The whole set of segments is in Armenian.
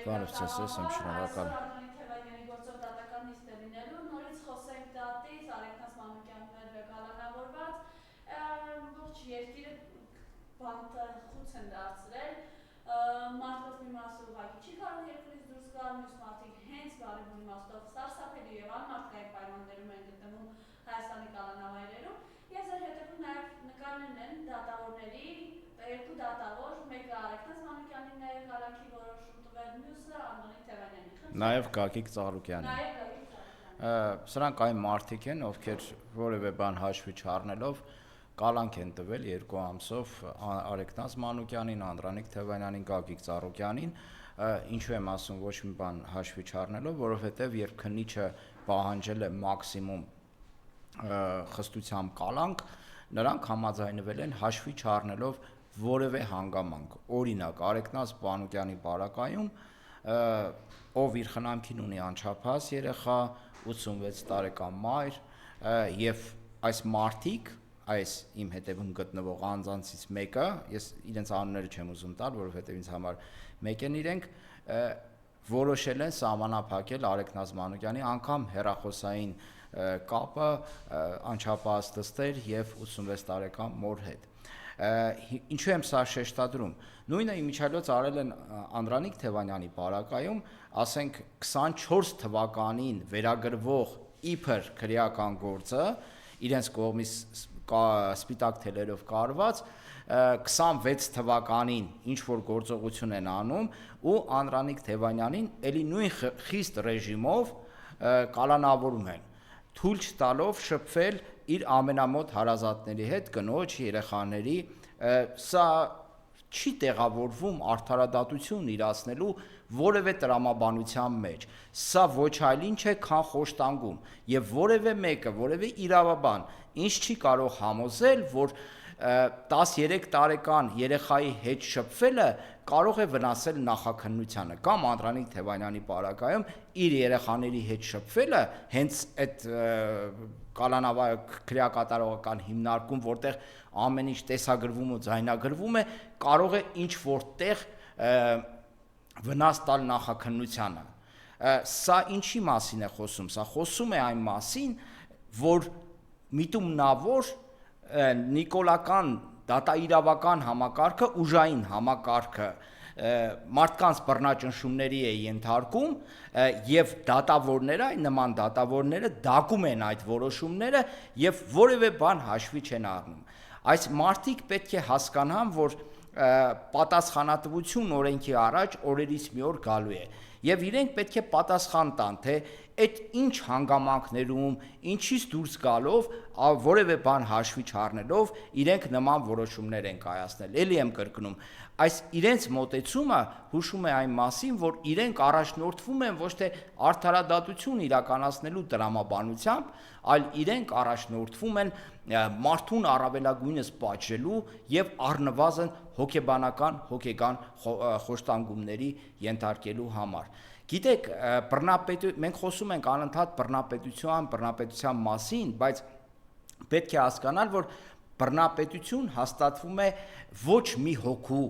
Բարև ձեզ, եմ շնորհակալ։ Թևանյանի գործով դատական նիստ է լինելու, նորից խոսենք դատից, Արեգնաս Մանուկյաններ կալանավորված, ողջ երկիրը բանտախուց են դարձրել, մարդկանց մի մասը ուղղակի չի կարող երկրից դուրս գալ, մյուս մարդիկ հենց բարի իմաստով սարսափելի եւ անմարդկային պայմաններում են գտնվում Հայաստանի կալանավայրերում, եւ ձեր հետևում նաեւ նկարներն են դատավորների, երկու դատավոր, մեկը Արեգնաս Մանուկյանին նաեւ Գալանքի որոշում տվել, մյուսը Անդոնիկ Թևանյանին։ Նաեւ Գագիկ Ծառուկյանին։ Սրանք այն մարդիկ են, ովքեր որևէ բան հաշվի չառնելով կալանք են տվել երկու ամսով Արեգնաս Մանուկյանին, Անդրանիկ Թևանյանին, Գագիկ Ծառուկյանին, ինչու եմ ասում ոչ մի բան հաշվի չառնելով, որովհետեւ երբ քննիչը պահանջել է մաքսիմում խստությամբ կալանք, նրանք համաձայնվել են հաշվի չառնելով որևէ հանգամանք։ Օրինակ, Արեգնաս Մանուկյանի պարագայում, ով իր խնամքին ունի անչափահաս երեխա, 86 տարեկան մայր, եւ այս մարդիկ, այս իմ հետևում գտնվող անձանցից մեկը, ես իրենց անունները չեմ ուզում տալ, որովհետեւ ինձ համար մեկ են իրենք, որոշել են սահմանափակել Արեգնաս Մանուկյանի անգամ հեռախոսային կապը անչափահաս դստեր եւ 86 տարեկան մոր հետ։ Ինչու եմ սա շեշտադրում։ Նույնը իմիջիայլոց արել են Անդրանիկ Թևանյանի պարագայում, ասենք 24 թվականին վերագրվող իբր քրեական գործը, իրենց կողմից սպիտակ թելերով կարված, 26 թվականին ինչ որ գործողություն են անում ու Անդրանիկ Թևանյանին էլի նույն խիստ ռեժիմով կալանավորում են, թույլ չտալով շփվել իր ամենամոտ հարազատների հետ, կնոջ, երեխաների, սա չի տեղավորվում արդարադատություն իրացնելու որևէ տրամաբանության մեջ, սա ոչ այլ ինչ է, քան խոշտանգում, եւ որևէ մեկը, որևէ իրավաբան ինչ չի կարող համոզել, որ 13 տարեկան երեխայի հետ շփվելը կարող է վնասել նախաքննությանը կամ Անդրանիկ Թևանյանի պարագայում իր երեխաների հետ շփվելը հենց այդ կալանավայր քրեակատարողական հիմնարկում, որտեղ ամեն ինչ տեսագրվում ու ձայնագրվում է, կարող է ինչ որտեղ վնաս տալ նախաքննությանը։ Սա ինչի մասին է խոսում, սա խոսում է այն մասին, որ միտումնավոր նիկոլական դատաիրավական համակարգը, ուժային համակարգը մարդկանց բռնաճնշումների է ենթարկում եւ դատավորները, այն նման դատավորները դակում են այդ որոշումները եւ որևէ բան հաշվի չեն առնում։ Այս մարդիկ պետք է հասկանան, որ պատասխանատվություն օրենքի առաջ օրերից մի օր գալու է եւ իրենք պետք է պատասխան տան, թե այդ ինչ հանգամանքներում, ինչից դուրս գալով, որևէ բան հաշվի չառնելով, իրենք նման որոշումներ են կայացնել։ Էլի եմ կրկնում, այս իրենց մոտեցումը հուշում է այն մասին, որ իրենք առաջնորդվում են ոչ թե արդարադատություն իրականացնելու տրամաբանությամբ, այլ իրենք առաջնորդվում են մարդուն առավելագույնս պատժելու եւ առնվազն հոգեբանական, հոգեգան խոշտանգումների ենթարկելու համար։ Գիտեք, մենք խոսում ենք անընդհատ բռնապետության մասին, բայց պետք է հասկանալ, որ բռնապետություն հաստատվում է ոչ մի հոգու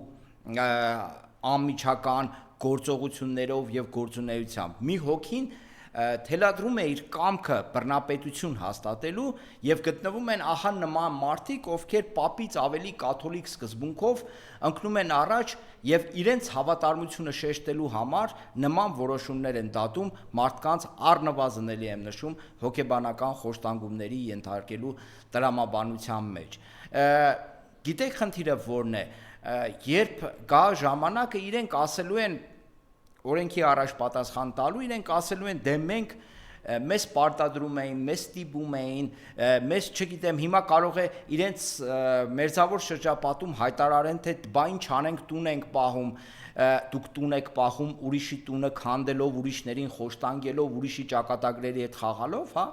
անմիջական գործողություններով եւ գործունեությամբ։ Մի հոգին թելադրում է իր կամքը բռնապետություն հաստատելու եւ գտնվում են ահա նման մարդիկ, ովքեր պապից ավելի կաթոլիկ սկզբունքով ընկնում են առաջ եւ իրենց հավատարմությունը շեշտելու համար նման որոշումներ են դատում մարդկանց առնվազն էլի եմ նշում հոգեբանական խոշտանգումների ենթարկելու տրամաբանության մեջ։ Գիտեք խնդիրը որն է, երբ գա ժամանակը իրենք ասելու են օրենքի առաջ պատասխան տալու, իրենք ասելու են դե մենք մեզ պարտադրում էին, մեզ ստիպում էին, մեզ չգիտեմ, հիմա կարող է իրենց մերձավոր շրջապատում հայտարարեն, թե բա ինչ անենք, տուն ենք պահում, դուք տուն եք պահում ուրիշի տունը քանդելով, ուրիշներին խոշտանգելով, ուրիշի ճակատագրերի հետ խաղալով, հա,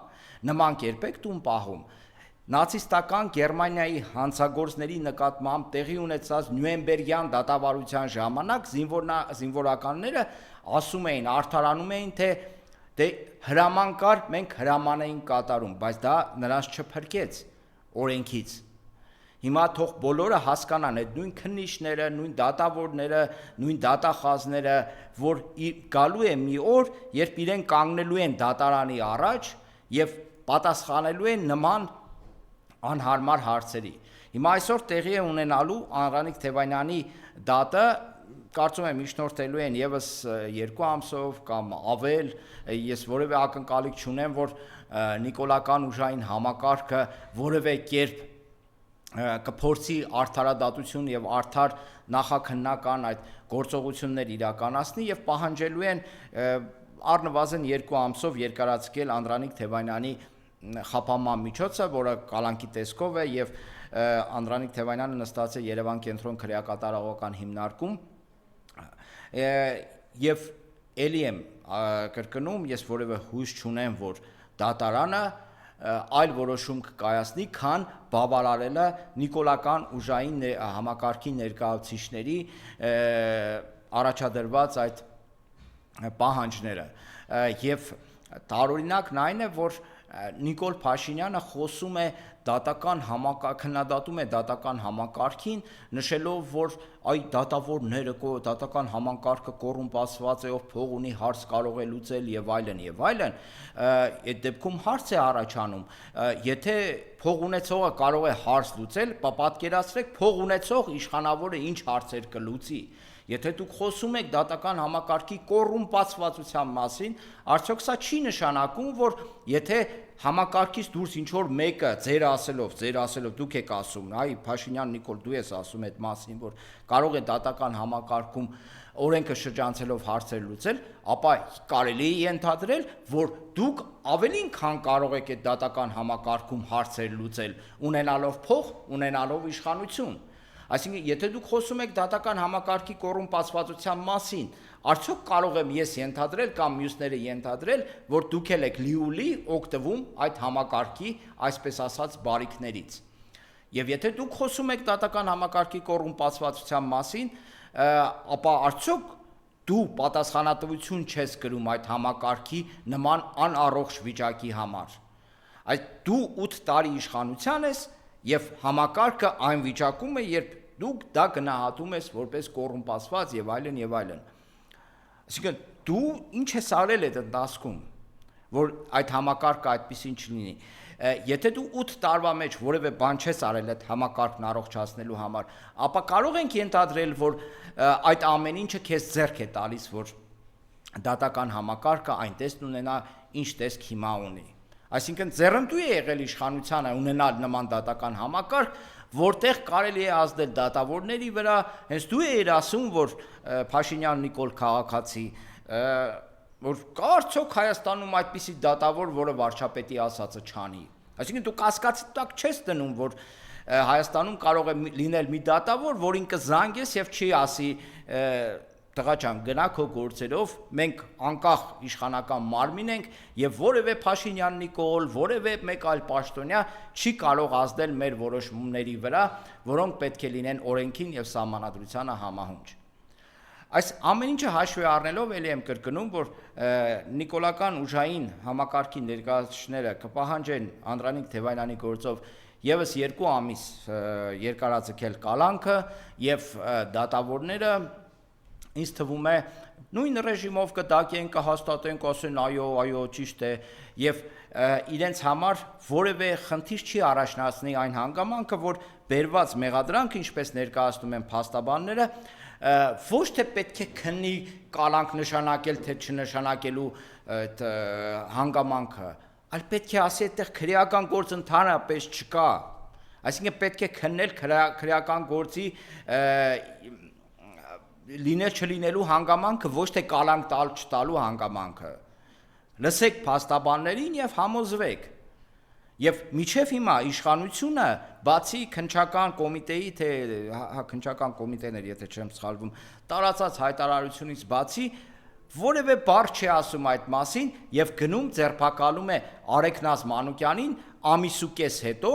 նման կերպ եք տուն պահում։ Նացիստական Գերմանիայի հանցագործների նկատմամբ տեղի ունեցած Նյուրնբերգյան դատավարության ժամանակ զինվորականները ասում էին, արդարանում էին, թե դե հրաման կար, մենք հրաման էինք կատարում, բայց դա նրանց չփրկեց օրենքից։ Հիմա թող բոլորը հասկանան այդ նույն քննիչները, նույն դատավորները, նույն դատախազները, որ գալու է մի օր, երբ իրեն կանգնելու են դատարանի առաջ եւ պատասխանելու են նման անհարմար հարցերի։ Հիմա այսօր տեղի է ունենալու Անդրանիկ Թևանյանի դատը, կարծում եմ միջնորդելու են եւս 2 ամսով կամ ավել, ես որևէ ակնկալիք չունեմ, որ նիկոլական ուժային համակարգը որևէ կերպ կփորձի արդարադատություն եւ արդար նախաքննական այդ գործողություններ իրականացնի եւ պահանջելու են առնվազն 2 ամսով երկարացկել Անդրանիկ Թևանյանի խափանման միջոցը, որը կալանքի տեսքով է եւ Անդրանիկ Թևանյանը նստած է Երևան կենտրոն քրեակատարողական հիմնարկում եւ ելի եմ կրկնում, ես որևէ հույս չունեմ, որ դատարանը այլ որոշում կկայացնի, քան բավարարելը նիկոլական ուժային համակարգի ներկայացուցիչների առաջադրված այդ պահանջները եւ տարօրինակն այն է, որ Նիկոլ Փաշինյանը խոսում է դատական քննադատում է դատական համակարգին, նշելով, որ այ դատավորները դատական համակարգը կոռումպացված է, ով փող ունի, հարց կարող է լուծել եւ այլն եւ այլն, այդ դեպքում հարց է առաջանում, եթե փող ունեցողը կարող է հարց լուծել, պատկերացրեք փող ունեցող իշխանավորը ինչ հարցեր կլուծի։ Եթե դուք խոսում եք դատական համակարգի կոռումպացվածության մասին, արդյոք սա չի նշանակում, որ եթե համակարգից դուրս ինչ-որ մեկը ձեր ասելով դուք եք ասում, այ Փաշինյան Նիկոլ, դու ես ասում այդ մասին, որ կարող է դատական համակարգում օրենքը շրջանցելով հարցեր լուծել, ապա կարելի է ենթադրել, որ դուք ավելին քան կարող եք այդ դատական համակարգում հարցեր լուծել, ունենալով փող, ունենալով իշխանություն։ Այսինքն, եթե դուք խոսում եք դատական համակարգի կոռումպացվածության մասին, արդյոք կարող եմ ես ենթադրել կամ մյուսները ենթադրել, որ դուք եք լիուլի օգտվում այդ համակարգի, այսպես ասած, բարիքներից։ Եվ եթե դուք խոսում եք դատական համակարգի կոռումպացվածության մասին, ապա արդյոք դու պատասխանատվություն չես կրում այդ համակարգի նման անառողջ վիճակի համար։ Այդ դու 8 տարի իշխանության ես եւ համակարգը այն վիճակում է, երբ դուք դա գնահատում ես որպես կոռումպացված եւ այլն եւ այլն։ Այսինքն դու ինչ ես արել այդ ընթացքում, որ այդ համակարգը այդպեսին չլինի։ Եթե դու 8 տարվա մեջ որևէ բան չես արել այդ համակարգն առողջացնելու համար, ապա կարող ենք ենթադրել, որ այդ ամեն ինչը քեզ ձեռք է տալիս, որ դատական համակարգը այն տեսքն ունենա, ինչ տեսք հիմա ունի։ Այսինքն ձեռնտու է եղել իշխանությանը ունենալ նման դատական համակարգ, որտեղ կարելի է ազդել դատավորների վրա, հենց դու ես ասում, որ Փաշինյան Նիկոլ քաղաքացի, որ կա արդյոք Հայաստանում այդպիսի դատավոր, որը վարչապետի ասածը չանի։ Այսինքն դու կասկածի տակ չես դնում, որ Հայաստանում կարող է լինել մի դատավոր, որին կզանգես եւ չի ասի տղա ջան, գնա քո գործերով, մենք անկախ իշխանական մարմին ենք եւ որևէ Փաշինյան Նիկոլ, որևէ մեկ այլ պաշտոնյա չի կարող ազդել մեր որոշումների վրա, որոնք պետք է լինեն օրենքին եւ սահմանադրությանը համահունչ։ Այս ամեն ինչը հաշվի առնելով ելի եմ կրկնում, որ նիկոլական ուժային համակարգի ներկայացուցիչները կպահանջեն Անդրանիկ Թևանյանի գործով եւս 2 ամիս երկարաձգել կալանքը եւ դատավորները ինձ թվում է նույն ռեժիմով կդակեն, կհաստատեն, կասեն այո, ճիշտ է եւ իրենց համար որևէ խնդիր չի առաջնացնի այն հանգամանքը, որ բերված մեղադրանքը, ինչպես ներկայացնում են փաստաբանները, ոչ թե պետք է քննի կալանք նշանակել, թե չնշանակելու այդ հանգամանքը, այլ պետք է ասի այդտեղ քրեական գործ ընդհանրապես չկա։ Այսինքն պետք է քննել քրեական գործի լինել չլինելու հանգամանքը, ոչ թե կալանք տալ չտալու հանգամանքը։ Լսեք փաստաբաններին եւ համոզվեք։ Եվ միջև հիմա իշխանությունը բացի քննչական կոմիտեի, թե քննչական կոմիտեներ, եթե չեմ սխալվում, տարածած հայտարարությունից բացի որևէ բառ չի ասում այդ մասին եւ գնում ձերբակալում է Արեգնազ Մանուկյանին ամիսուկես հետո,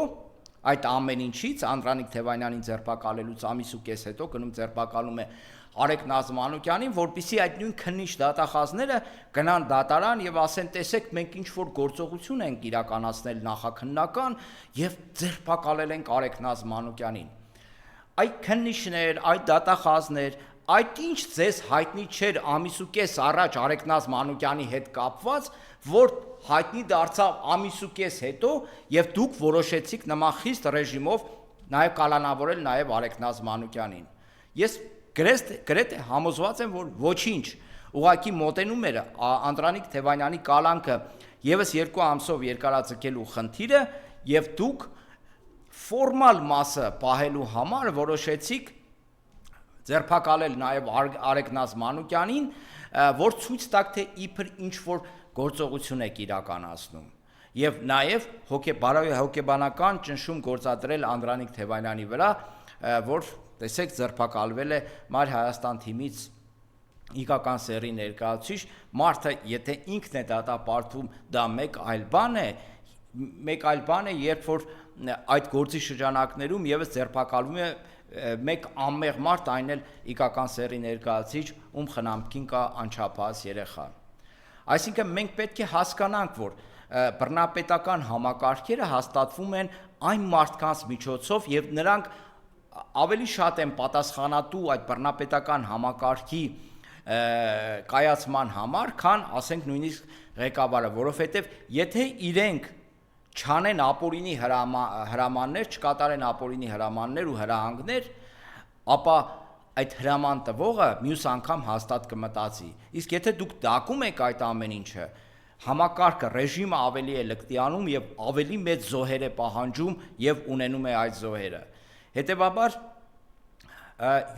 Այդ ամեն ինչից Անդրանիկ Թևանյանին ձերբակալելուց ամիս ու կես հետո գնում ձերբակալում է Արեգ Նազմանուկյանին, որպեսզի այդ նույն քննիչ դատախազները գնան դատարան եւ ասեն, տեսեք, մենք ինչ որ գործողություն ենք իրականացնել նախաքննական եւ ձերբակալել ենք Արեգ Նազմանուկյանին։ Այդ քննիչներ, այդ դատախազներ, այդ ինչ ձեզ հայտնի չէր ամիս ու կես առաջ Արեգ Նազմանուկյանի հետ կապված, որ հայտնի դարձավ ամիս ու կես հետո եւ դուք որոշեցիք նման խիստ ռեժիմով նաեւ կալանավորել նաեւ Արեգ Նազմանուկյանին։ Ես գրեթե համոզված եմ, որ ոչինչ, ուղղակի մոտենում էր Անդրանիկ Թևանյանի կալանքը եւս 2 ամսով երկարաձգելու խնդիրը եւ դուք ֆորմալ մասը պահելու համար որոշեցիք ձերբակալել նաեւ Արեգ Նազմանուկյանին, որ ցույց տաք, թե իբր ինչ որ գործողություն եք իրականացնում եւ նաեւ հոգեբանական ճնշում գործադրել Անդրանիկ Թևանյանի վրա, որ տեսեք ձերբակալվել է Մայր Հայաստան թիմից իգական սերի ներկայացուցիչ, մարդը եթե ինքն է դատապարտվում, դա մեկ այլ բան է, երբ որ այդ գործի շրջանակներում եւս ձերբակալվում է մեկ անմեղ մարդ, այն էլ իգական սերի ներկայացուցիչ, ում խնամքին կա անչափահաս երեխա։ Այսինքն մենք պետք է հասկանանք, որ բռնապետական համակարգերը հաստատվում են այն մարդկանց միջոցով եւ նրանք ավելի շատ են պատասխանատու այդ բռնապետական համակարգի կայացման համար, քան ասենք նույնիսկ ղեկավարը, որովհետեւ եթե իրենք չանեն ապօրինի հրամաններ, չկատարեն ապօրինի հրամաններ ու հրահանգներ, ապա այդ հրաման տվողը մյուս անգամ հաստատ կմտածի։ Իսկ եթե դուք դակում եք այդ ամեն ինչը, համակարգը, ռեժիմը ավելի է լկտիանում եւ ավելի մեծ զոհեր է պահանջում եւ ունենում է այդ զոհերը։ Հետևաբար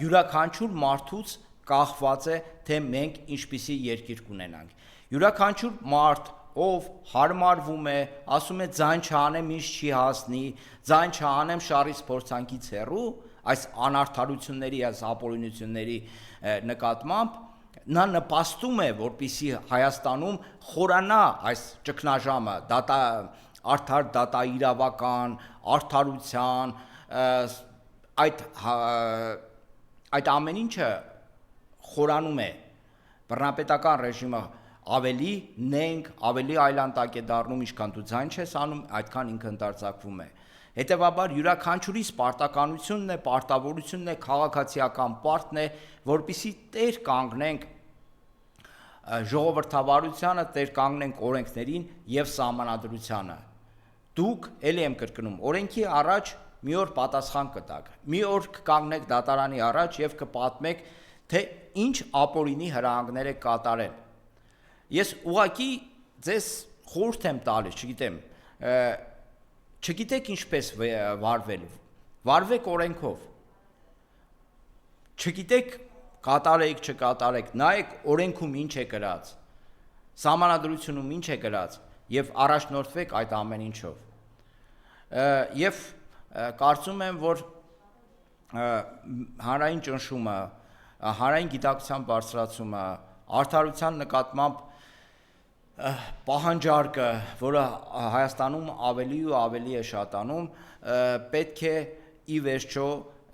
յուրաքանչյուր մարդուց կախված է, թե մենք ինչպիսի երկիր կունենանք։ Յուրաքանչյուր մարդ, ով հարմարվում է, ասում է ձայն չանեմ, ինչ չի հասնի, ձայն չանեմ շարից փորձանքից հեռու, այս անարդարությունների, այս ապօրինությունների նկատմամբ նա նպաստում է, որպեսզի Հայաստանում խորանա այս ճգնաժամը, արդար դատաիրավական, արդարության, այդ ամեն ինչը խորանում է, բռնապետական ռեժիմը ավելի նենգ, ավելի այլանդակ է դառնում, ինչքան դու ձայն չես անում, այդքան ինքը ընդարձակվում է։ Հետևաբար յուրաքանչյուրի սպարտականությունն է, պարտավորությունն է, քաղաքացիական պարտն է, որպեսզի տեր կանգնենք ժողովրդավարությանը, տեր կանգնենք օրենքներին եւ սահմանադրությանը։ Դուք ելի եմ կրկնում, օրենքի առաջ մի օր պատասխան կտաք, մի օր կկանգնեք դատարանի առաջ եւ կպատմեք, թե ինչ ապօրինի հրահանգներ եք կատարել։ Ես ուղղակի ձեզ խորհուրդ եմ տալիս, չգիտեք ինչպես վարվել, վարվեք օրենքով, չգիտեք կատարեք, չկատարեք, նայեք օրենքում ինչ է գրած, սահմանադրությունում ինչ է գրած եւ առաջնորդվեք այդ ամեն ինչով։ Եվ կարծում եմ, որ հանրային ճնշումը, հանրային գիտակցության բարձրացումը, արդարության նկատմամբ պահանջարկը, որը Հայաստանում ավելի ու ավելի է շատանում, պետք է ի վերջո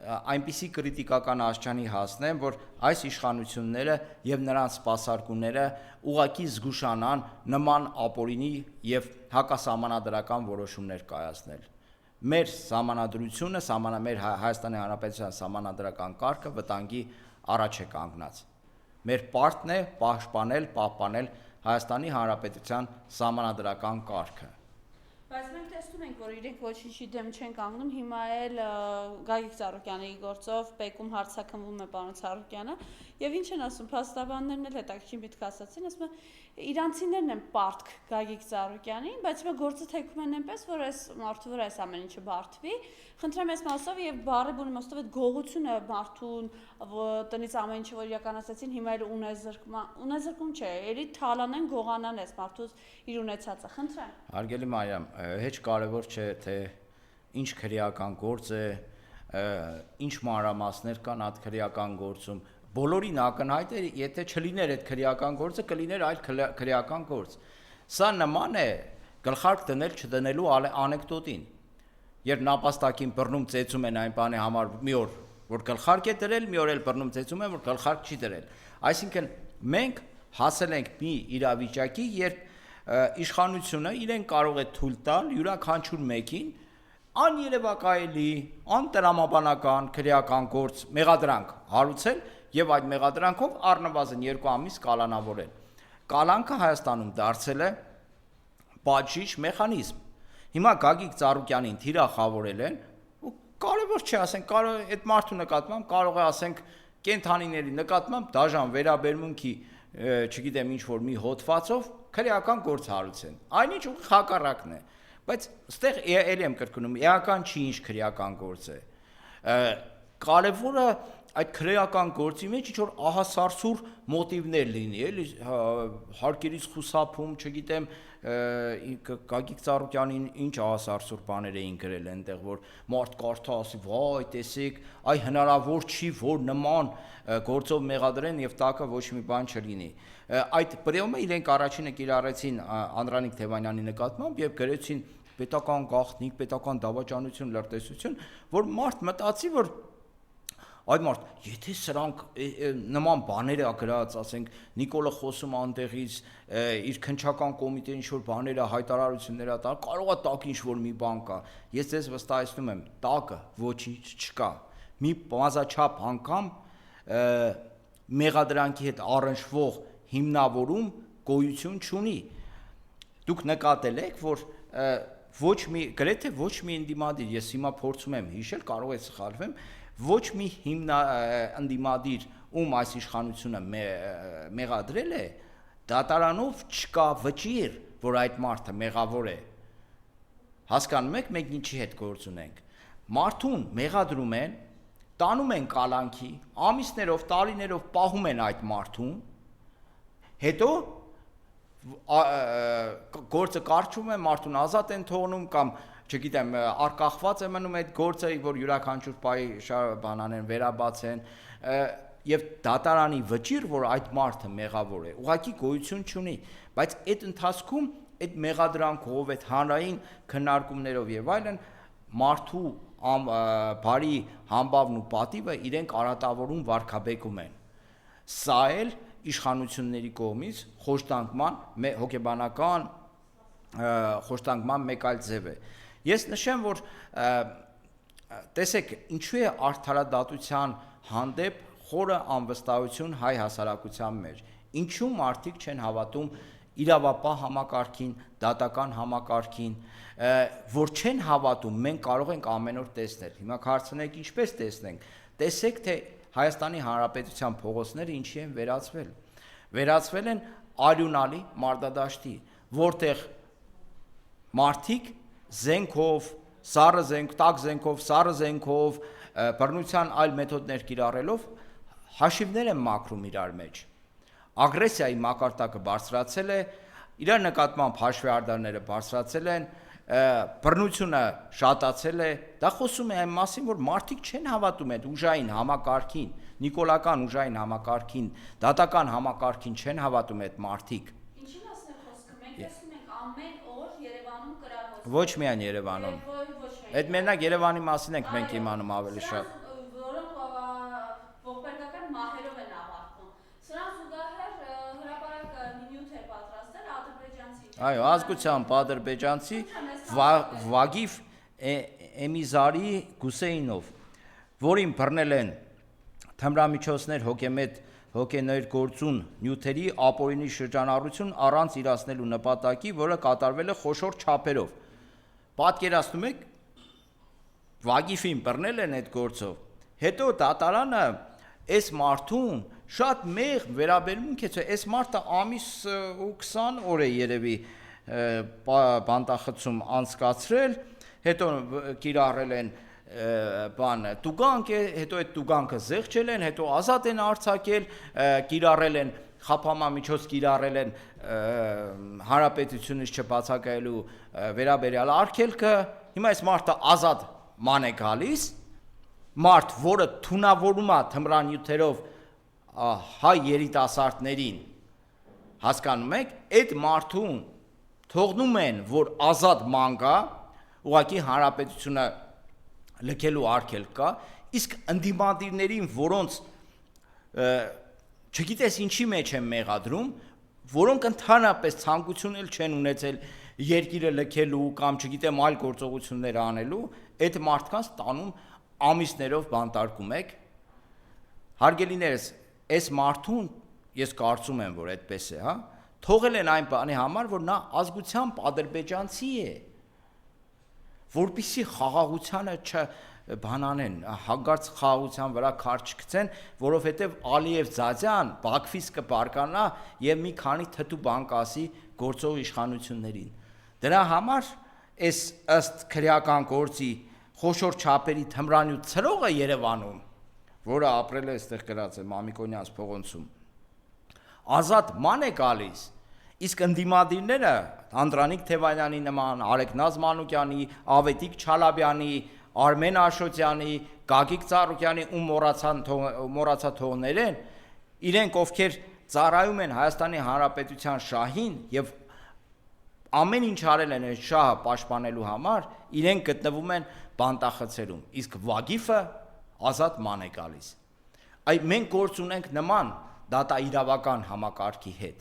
այնպիսի կրիտիկական աստիճանի հասնեն, որ այս իշխանությունները եւ նրանց սպասարկումները ուղղակի զգուշանան նման ապօրինի եւ հակասահմանադրական որոշումներ կայացնել։ Մեր սահմանադրությունը, մեր Հայաստանի Հանրապետության սահմանադրական կարգը վտանգի առաջ է կանգնած։ Մեր պարտքն է պաշտպանել, պահպանել Հայաստանի Հանրապետության սահմանադրական կարգը։ Բայց մենք տեսնում ենք, որ իրենք ոչինչի դեմ չեն կանգնում, հիմա էլ Գագիկ Ծառուկյանի գործով Պեկում հարցաքննվում է պարոն Ծառուկյանը, եւ ինչ են ասում, փաստաբաններն էլ հետաքրքիր միտք ասացին, ասում են իրանցիներն են պարտք Գագիկ Ծառուկյանին, բայց հիմա գործը թեքում են այնպես, որ այս մարդու վրա այս ամեն ինչը բարդվի։ Խնդրեմ այս մասով եւ բարի բունի մասով այդ գողությունը մարդուն տնից ամեն ինչը որ իրականացեցին, հիմա էլ ունեզրկում չէ, ելի թալանեն գողանան այս մարդուց իր ունեցածը։ Խնդրեմ։ Հարգելի Մարիամ, հեչ կարևոր չէ, թե ինչ քրեական գործ է, ինչ մանրամասներ կան այդ քրեական գործում։ Բոլորին ակնհայտ է, եթե չլիներ այդ քրեական գործը, կլիներ այլ քրեական գործ։ Սա նման է գլխարկ դնել չդնելու անեկդոտին։ երբ նապաստակին բռնում ծեծում են այն բանի համար մի օր որ գլխարկ է դրել, մի օր էլ բռնում ծեծում են, որ գլխարկ չի դրել։ Այսինքն մենք հասել ենք մի իրավիճակի, երբ իշխանությունը իրեն կարող է թույլ տալ յուրաքանչյուր մեկին աներևակայելի, անտրամաբանական, քրեական գործ մեղադրանք հարուցել եւ այդ մեղադրանքով առնվազն 2 ամիս կալանավորել։ Կալանքը Հայաստանում դարձել է բաժիժ մեխանիզմ։ Հիմա Գագիկ Ծառուկյանին թիրախավորել են, ու կարևոր չէ, ասենք, կարող այդ մարդու նկատմամբ կարող է ասենք կենթանիների նկատմամբ դաժան վերաբերմունքի, չգիտեմ ինչ որ մի հոդվածով քրեական գործ հարուցեն։ Այնինչ ու հակառակն է։ Բայց այստեղ ելի եմ կրկնում, էական չի ինչ քրեական գործ է։ Կարևորը այդ քրեական գործի մեջ ինչ որ ահասարսուր մոտիվներ լինի, էլի հարկերից խուսափում, չգիտեմ, Գագիկ Ծառուկյանին ինչ ահասարսուր բաներ էին գրել այնտեղ, որ մարդ կարդա ասի, վայ, տեսեք, այ հնարավոր չի, որ նման գործով մեղադրեն եւ տակը ոչ մի բան չլինի։ Այդ պրեոմը իրենք առաջինը կիրառեցին Անդրանիկ Թևանյանի նկատմամբ եւ գրեցին պետական գաղտնիք, պետական դավաճանություն, լրտեսություն, որ մարդ մտածի, որ այդ մարդ, եթե սրանք նման բաներ է գրած, ասենք Նիկոլը խոսում անտեղից իր քննչական կոմիտեին ինչ-որ բաները հայտարարություններ տալ, կարող է տակ ինչ-որ մի բան կա։ Ես ձեզ վստահեցնում եմ, տակը ոչինչ չկա։ Մի բազմաչափ անգամ մեղադրանքի հետ առնչվող հիմնավորում գոյություն չունի։ Դուք նկատել եք, որ գրեթե ոչ մի ընդդիմադիր, ես հիմա փորձում եմ հիշել, կարող է սխալվեմ, ոչ մի ընդդիմադիր, ում այս իշխանությունը մեղադրել է, դատարանով չկա վճիռ, որ այդ մարդը մեղավոր է։ Հասկանում եք, մենք ինչի հետ գործ ունենք։ Մարդուն մեղադրում են, տանում են կալանքի, ամիսներով, տարիներով պահում են այդ մարդուն, հետո գործը կարճում է, մարդուն ազատ են թողնում կամ չգիտեմ, արկախված է մնում այդ գործը, որ յուրաքանչյուր պահի բանանեն վերաբացեն եւ դատարանի վճիռ, որ այդ մարդը մեղավոր է, ուղղակի գոյություն չունի, բայց այդ ընթացքում այդ մեղադրանքով, այդ հանրային քննարկումներով եւ այլն մարդու բարի համբավն ու պատիվը իրենք արատավորում վարկաբեկում են։ Սա էլ իշխանությունների կողմից խոշտանգման հոգեբանական խոշտանգման մեկ այլ ձև է։ Ես նշեմ, որ տեսեք, ինչու է արդարադատության հանդեպ խորը անվստահություն հայ հասարակության մեջ։ Ինչու մարդիկ չեն հավատում իրավապահ համակարգին, դատական համակարգին, որ չեն հավատում, մենք կարող ենք ամեն օր տեսնել։ Հիմա հարցնեք, ինչպես տեսնենք։ Տեսեք, թե Հայաստանի Հանրապետության փողոցները ինչի են վերածվել։ Վերածվել են արյունալի մարտադաշտի, որտեղ մարդիկ զենքով, սառը զենք, տաք զենքով, սառը զենքով, բռնության այլ մեթոդներ կիրառելով հաշիվներ են մաքրում իրար մեջ։ Ագրեսիայի մակարդակը բարձրացել է, իրար նկատմամբ հաշվեհարդարները բարձրացել են, բռնությունը շատացել է, դա խոսում է այն մասին, որ մարդիկ չեն հավատում այդ ուժային համակարգին, նիկոլական ուժային համակարգին, դատական համակարգին չեն հավատում այդ մարդիկ։ Ինչի մասն է խոսքը, մենք տեսնում ենք ամեն օր Երևանում կրահոց։ Ոչ միայն Երևանում։ Այդ մենակ Երևանի մասին ենք մենք իմանում ավելի շատ։ Որոնք ողբերգական մահերով են ավարտվում։ Սրանց զուգահեռ հրապարակը նյութ է պատրաստել ադրբեջանցի։ Այո, ազգությամբ ադրբեջանցի Վագիվ Էմիզարի Գուսեյնով, որին բռնել են թմրամիջոցներ հոգեներգործուն նյութերի ապօրինի շրջանառություն առանց իրացնելու նպատակի, որը կատարվել է խոշոր չափերով։ Պատկերացնում եք, Վագիվին բռնել են այդ գործով, հետո դատարանը այս մարդուն շատ մեղ վերաբերմունք է, այս մարդը ամիս ու 20 օր է երևի բանտախցում անցկացրել, հետո կիրառել են տուգանք է, հետո այդ տուգանքը զեղչել են, հետո ազատ են արձակել, կիրառել են խափամամիջոց, կիրառել են հանրապետությունից չբացակայելու վերաբերյալ արգելքը, հիմա այս մարդը ազատ ման է գալիս, մարդ, որը թունավորում է թմրանյութերով հայ երիտասարդներին, հասկանում եք, այդ մարդուն թողնում են, որ ազատ ման գա, ուղղակի հանրապետությունը լքելու արգելք կա, իսկ ընդդիմադիրներին, որոնց չգիտես ինչի մեջ են մեղադրում, որոնք ընդհանրապես ցանկություն էլ չեն ունեցել երկիրը լքելու կամ չգիտեմ այլ գործողություններ անելու, այդ մարդկանց տանում ամիսներով բանտարկում եք։ Հարգելիներս, այս մարդուն ես կարծում եմ, որ այդպես է, հա, թողել են այն բանի համար, որ նա ազգությամբ ադրբեջանցի է, որպեսզի խաղաղությանը բանանեն, հագարց խաղաղության վրա քար չգցեն, որովհետև Ալիև Ձադյան Բաքվից կբարկանա եւ մի քանի թթու բան կասի գործող իշխանություններին։ Դրա համար այս ըստ քրեական գործի խոշոր չափերի թմրանյութ ցրողը Երևանում, որը ապրել է այստեղ գրած է Մամիկոնյանց փողոցում, ազատ ման է գալիս, իսկ ընդդիմադիրները Անդրանիկ Թևանյանի նման, Արեգնազ Մանուկյանի, Ավետիք Չալաբյանի, Արմեն Աշոտյանի, Գագիկ Ծառուկյանի ու մոռացա թողներեն, իրենք ովքեր ծառայում են Հայաստանի Հանրապետության շահին եւ ամեն ինչ արել են այդ շահը պաշտպանելու համար, իրենք գտնվում են բանտախցերում, իսկ Վագիֆը ազատ ման է գալիս։ Այդ մենք գործ ունենք նման դատաիրավական համակարգի հետ։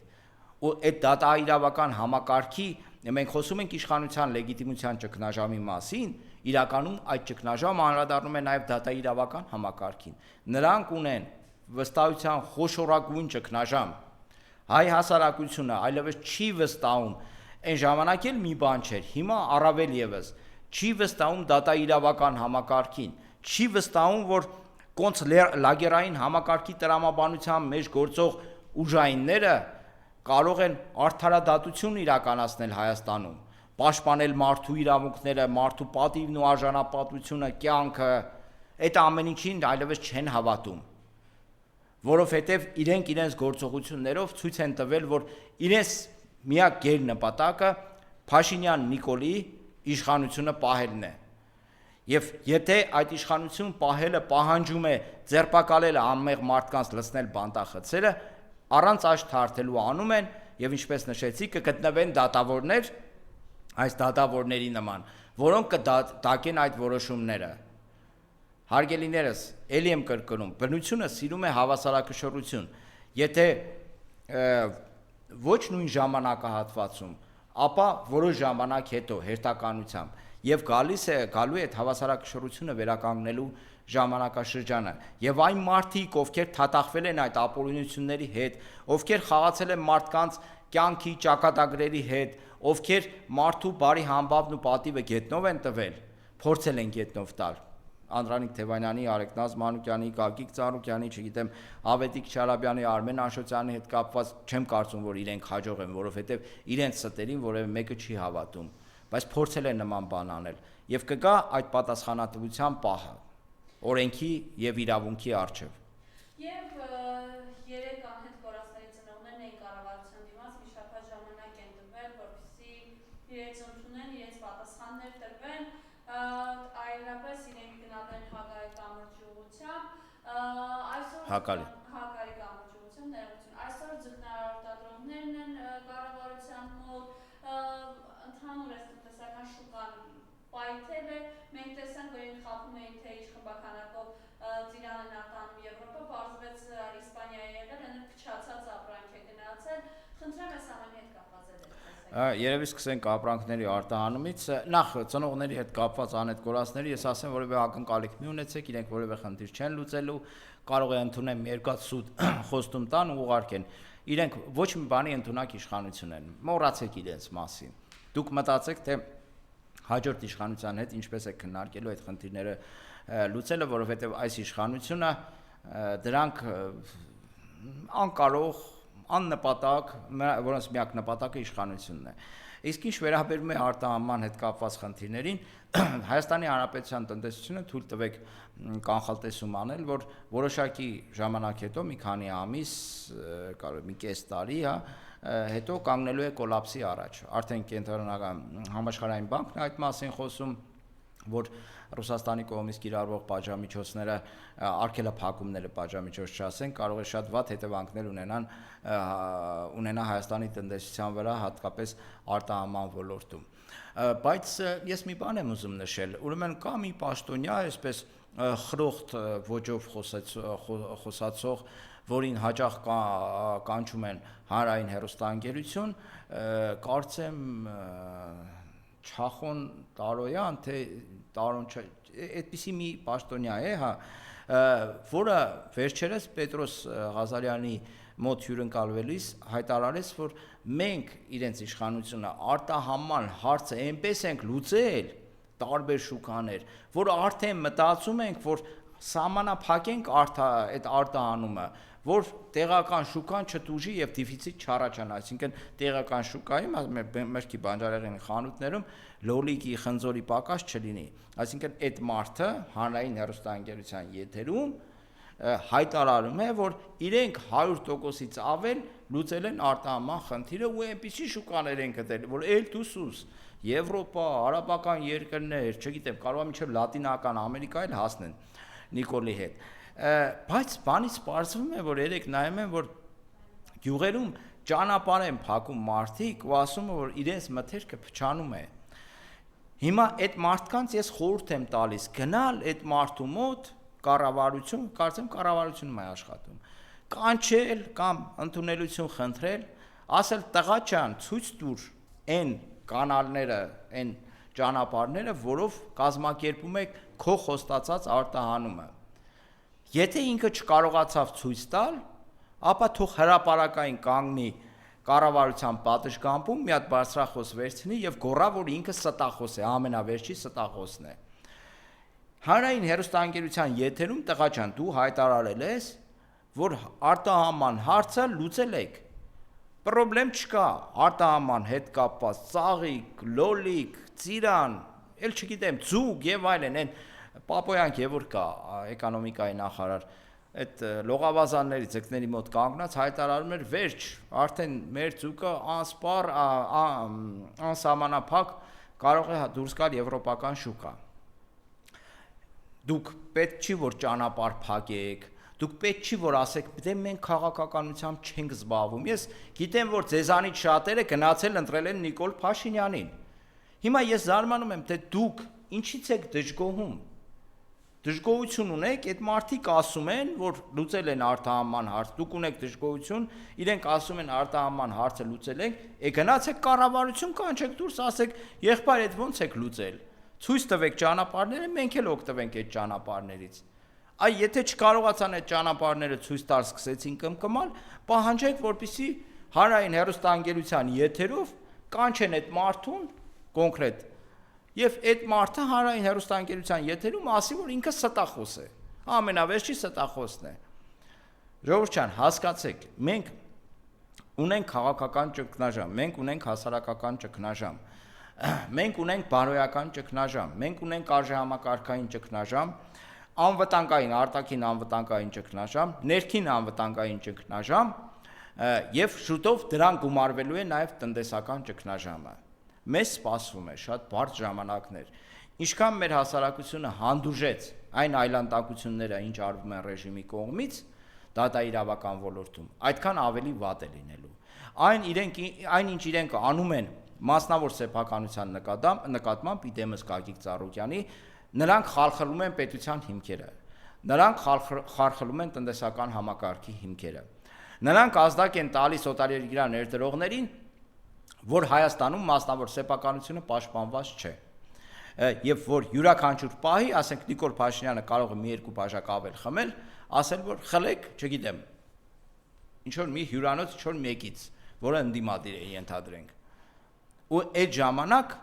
Ու այդ դատաիրավական համակարգի մենք խոսում ենք իշխանության լեգիտիմության ճգնաժամի մասին, իրականում այդ ճգնաժամը անդրադառնում է նաև դատաիրավական համակարգին։ Նրանք ունեն վստահության խոշորագույն ճգնաժամ։ Հայ հասարակությունը այլևս չի վստահում, այն ժամանակ էլ մի բան չէր, հիմա առավել եւս չի վստահում դատաիրավական համակարգին, չի վստահում, որ կոնց լագերային համակարգի տրամաբանության մեջ գործող ուժայինները կարող են արդարադատություն իրականացնել Հայաստանում, պաշտպանել մարդու իրավունքները, մարդու պատիվն ու արժանապատվությունը, կյանքը, այդ ամեն ինչին այլևս չեն հավատում, որովհետև իրենք իրենց գործողություններով ցույց են տվել, որ իրենց միակ գերնպատակը Փաշինյան Նիկոլի իշխանությունը պահելն է։ Եվ եթե այդ իշխանություն պահելը պահանջում է ձերբակալել անմեղ մարդկանց լցնել բանտախցերը, առանց աչք թարթելու անում են եւ ինչպես նշեցի կգտնվեն դատավորներ այս դատավորների նման, որոնք կդակեն այդ որոշումները։ Հարգելիներս, ելի եմ կրկնում, բնությունը սիրում է հավասարակշռություն։ Եթե ոչ նույն ժամանակահատվածում, ապա որոշ ժամանակ հետո հերթականությամբ եւ գալու է այդ հավասարակշռությունը վերականգնելու ժամանակաշրջանը եւ այն մարդիկ, ովքեր թաթախվել են այդ ապօրինությունների հետ, ովքեր խաղացել են մարդկանց կյանքի ճակատագրերի հետ, ովքեր մարդու բարի համբավն ու պատիվը գետնով են տվել, փորձել են գետնով տալ Անդրանիկ Թևանյանի, Արեգնազ Մանուկյանի, Գագիկ Ծառուկյանի, չգիտեմ, Ավետիք Չալաբյանի, Արմեն Աշոտյանի հետ կապված չեմ կարծում, որ իրենք հաջող են, որովհետև իրենց ստերին որևէ մեկը չի հավատում, բայց փորձել են նման բան անել եւ կգա այդ պատասխանատվության պահը օրենքի եւ իրավունքի առջեւ։ Եվ երեք անհետ կորածների ծնողներն էին կառավարության դիմաց մի շաբաթ ժամանակ են տվել, որպեսզի իրենց ընդունեն, իրենց պատասխաններ տրվեն, այլապես իրենք գնալ են Հագարի կամրջի ուղղությամբ, այսօր Հակարի կամրջի ուղղությամբ ներողություն, այսօր ձգնարարտադրողներն են կառավարության մոտ, ընդհանուր այս տնտեսական շուկան պայթել է, մենք տեսանք, որ իրենք խափում էին, թե ինչ խմբականակով ծիրան են արտանում Եվրոպա, պարզվեց Իսպանիայի եղել, այն փչացած ապրանք է գնացել, խնդրեմ այս ամենի հետ կապված է դեպքերը։ Երևի սկսենք ապրանքների արտահանումից, նախ ծնողների հետ կապված անհետ կորածների ես ասեմ, որևէ ակնկալիք մի ունեցեք, իրենք որևէ խնդիր չեն լուծելու, կարող է ընդունեն երկաթ սուտ խոստում տան ու ուղարկեն։ Իրենք ոչ մի բանի ընդունակ իշխանություն են, մոռացեք իրենց մասին։ Դուք մտածեք, թե հաջորդ իշխանության հետ ինչպես է քննարկելու այդ խնդիրները լուծելը, որովհետև այս իշխանությունը դրանք անկարող, աննպատակ, որոնց միակ նպատակը իշխանությունն է։ Իսկ ինչ վերաբերում է արտահանման հետ կապված խնդիրներին, Հայաստանի Հանրապետության տնտեսությունը թույլ տվեք կանխալտեսում անել, որ որոշակի ժամանակ հետո, մի քանի ամիս, կարող մի կես տարի, հետո կանգնելու է կոլապսի առաջ։ Արդեն կենտրոնական համաշխարհային բանկն այդ մասին խոսում, որ Ռուսաստանի կողմից կիրառվող պատժամիջոցները, արգելափակումները պատժամիջոց չասեն, կարող է շատ վատ հետևանքներ ունենա Հայաստանի տնտեսության վրա, հատկապես արտահանման ոլորտում։ Բայց ես մի բան եմ ուզում նշել, ուրեմն կա մի պաշտոնյա, այսպես խրոխտ ոճով խոսացող, որին հաճախ կանչում են հանրային հեռուստաընկերություն, կարծեմ Չախոն Տարոյան, թե Տարոն այդպիսի մի պաշտոնյա է, հա, որը վերջերս Պետրոս Ղազարյանի մոտ հյուրընկալվելիս հայտարարեց, որ մենք իրենց իշխանությունը արտահանման հարցը այնպես ենք լուծել տարբեր շուկաներ, որ արդեն մտածում ենք, որ սահմանափակենք այդ արտահանումը, որ տեղական շուկան չտուժի եւ դեֆիցիտ չառաջանա, այսինքն տեղական շուկայում մերկի բանջարեղենի խանութներում լոլիկի, խնձորի պակաս չլինի, այսինքն այդ մարդը հանրային հեռուստաընկերության եթերում հայտարարում է, որ իրենք 100%-ից ավել լուծել են արտահանման խնդիրը ու այնպիսի շուկաներ են գտել, որ էլ դուսուս Եվրոպա, արաբական երկրներ, չգիտեմ, կարող է մինչև Լատինական Ամերիկա էլ հասնեն Նիկոլի հետ։ Բայց բանից պարզվում է, որ երեք նայում են, որ գյուղերում ճանապարհ են փակում մարդիկ ու ասում են, որ իրենց մթերքը փչանում է։ Հիմա այդ մարդկանց ես խորհուրդ եմ տալիս գնալ այդ մարդու մոտ կառավարություն, կարծեմ կառավարությունում է աշխատում, կանչել կամ ընդունելություն խնդրել, ասել տղա ջան, ցույց տուր այն կանալները, այն ճանապարհները, որով կազմակերպում եք քո խոստացած արտահանումը։ Եթե ինքը չկարողացավ ցույց տալ, ապա թող հրապարակային կանգնի կառավարության պատշգամբում, մի հատ բարձրախոս վերցնի եւ գոռա, որ ինքը ստախոս է, ամենավերջի ստախոսն է։ Հանրային հեռուստաընկերության եթերում տղա ջան, դու հայտարարել ես, որ արտահանման հարցը լուծել եք։ Պրոբլեմ չկա, արտահանման հետ կապված ծաղիկ, լոլիկ, ծիրան, էլ չգիտեմ, ձուկ եւ այլն, այն Պապոյան Գևորգ կա, էկոնոմիկայի նախարար, այդ լողավազանների ձկների մոտ կանգնած հայտարարում էր վերջ, արդեն մեր ձուկը անսպառ, անսահմանափակ կարող է դուրս գալ եվրոպական շուկա։ Դուք պետք չի որ ճանապարհ փակեք, դուք պետք չի որ ասեք, դե մենք քաղաքականությամբ չենք զբաղվում։ Ես գիտեմ, որ ձեզանից շատերը գնացել ընտրել են Նիկոլ Փաշինյանին։ Հիմա ես զարմանում եմ, թե դուք ինչից եք դժգոհում։ Դժգոհություն ունեք, այդ մարդիկ ասում են, որ լուծել են արտահանման հարց, դուք ունեք դժգոհություն, իրենք ասում են արտահանման հարցը լուծել ենք, գնացեք կառավարություն կանչեք դուրս, ասեք, եղբայր, այդ ո՞նց եք լուծել։ Ցույց տվեք ճանապարհները, մենք էլ օգտվենք այդ ճանապարհներից։ Այ եթե չկարողացան այդ ճանապարհները ցույց տալ, սկսեցին կմկմալ, պահանջեք, որպեսզի հանրային հեռուստաընկերության եթերով կանչեն այդ մարդուն կոնկրետ եւ այդ մարդը հանրային հեռուստաընկերության եթերում ասի, որ ինքը ստախոս է, ամենավերջի ստախոսն է։ Ժողովուրդ ջան, հասկացեք, մենք ունենք քաղաքական ճգնաժամ, մենք ունենք հասարակական ճգնաժամ, մենք ունենք բարոյական ճգնաժամ, մենք ունենք արժեհամակարգային ճգնաժամ, անվտանգային, արտաքին անվտանգային ճգնաժամ, ներքին անվտանգային ճգնաժամ եւ շուտով դրան գումարվելու է նաեւ տնտեսական ճգնաժամը։ Մեզ սպասվում է շատ բարդ ժամանակներ, ինչքան մեր հասարակությունը հանդուրժեց այն այլանդակությունները, ինչ արվում են ռեժիմի կողմից, դատաիրավական ոլորտում, այդքան ավելի վատ է լինելու։ Այն ինչ իրենք անում են մասնավոր սեփականության նկատմամբ, իդեմս Գագիկ Ծառուկյանի, նրանք խարխլում են պետության հիմքերը, նրանք խարխլում են տնտեսական համակարգի հիմքերը, նրանք ազդակ են տալիս օտարերկրյա ներդրողներին, որ Հայաստանում մասնավոր սեփականությունը պաշտպանված չէ, եւ որ յուրաքանչյուր պահի, ասենք Նիկոլ Փաշինյանը կարող է մի երկու բաժակ ավել խմել, ասել որ խլեք, չգիտեմ, ինչ որ մի հյուրանոց, ինչ որ մեկից, որը ընդդիմադիր է ենթադրենք։ Ու այդ ժամանակ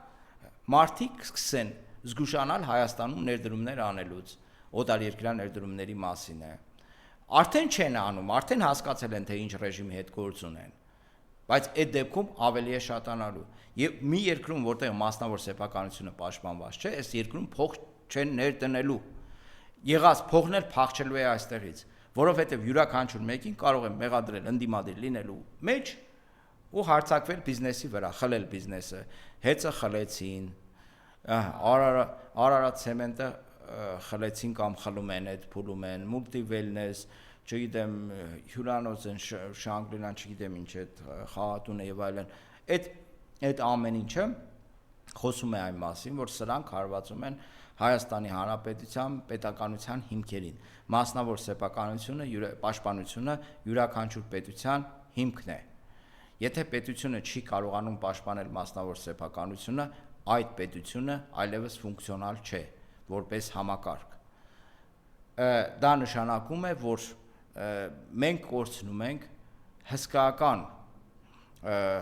մարդիկ սկսեն զգուշանալ Հայաստանում ներդրումներ անելուց, օտարերկրյա ներդրումների մասին է։ Արդեն չեն անում, արդեն հասկացել են, թե ինչ ռեժիմի հետ գործ ունեն։ Բայց այդ դեպքում ավելի է շատանալու։ Եվ մի երկրում, որտեղ մասնավոր սեփականությունը պաշտպանված չէ, այս երկրում փող չեն ներդնելու։ Եղած փողն էլ փախչելու է այստեղից, որովհետև յուրաքանչյուր մեկին կարող է մեղադրել ընդդիմադիր լինելու մեջ ու հարձակվել բիզնեսի վրա, խլել բիզնեսը, հեծը խլեցին, Արարատ ցեմենտը խլեցին կամ խլում են, այդ փուլում են, մուլտիվելնես, չգիտեմ, հյուրանոց են, Շանգրիլան, չգիտեմ ինչ այդ խաղատունը եւ այլն, այդ ամեն ինչը խոսում է այն մասին, որ սրանք հարվածում են Հայաստանի Հանրապետության պետականության հիմքերին։ Մասնավոր սեփականությունը, պաշտպանությունը յուրաքանչյուր պետության հիմքն է։ Եթե պետությունը չի կարողանում պաշտպանել մասնավոր սեփականությունը, այդ պետությունը այլևս ֆունկցիոնալ չէ, որպես համակարգ։ Դա նշանակում է, որ մենք կորցնում ենք հսկայական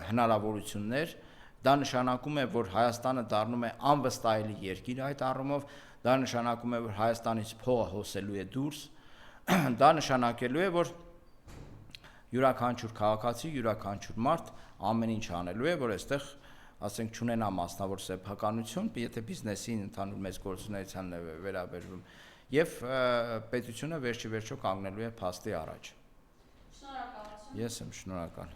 հնարավորություններ, դա նշանակում է, որ Հայաստանը դառնում է անվստահելի երկիր այդ առումով, դա նշանակում է, որ Հայաստանից փողը հոսելու է դուրս, դա նշանակելու է, որ յուրաքանչյուր քաղաքացի, յուրաքանչյուր մարդ ամեն ինչ անելու է, որ այստեղ, ասենք, չունենա մասնավոր սեփականություն, եթե բիզնեսին ընդհանուր մեծ գործունեության է վերաբերվում, եւ պետությունը վերջի վերջո կանգնելու է փաստի առաջ։ Շնորհակալություն։ Ես եմ շնորհակալ։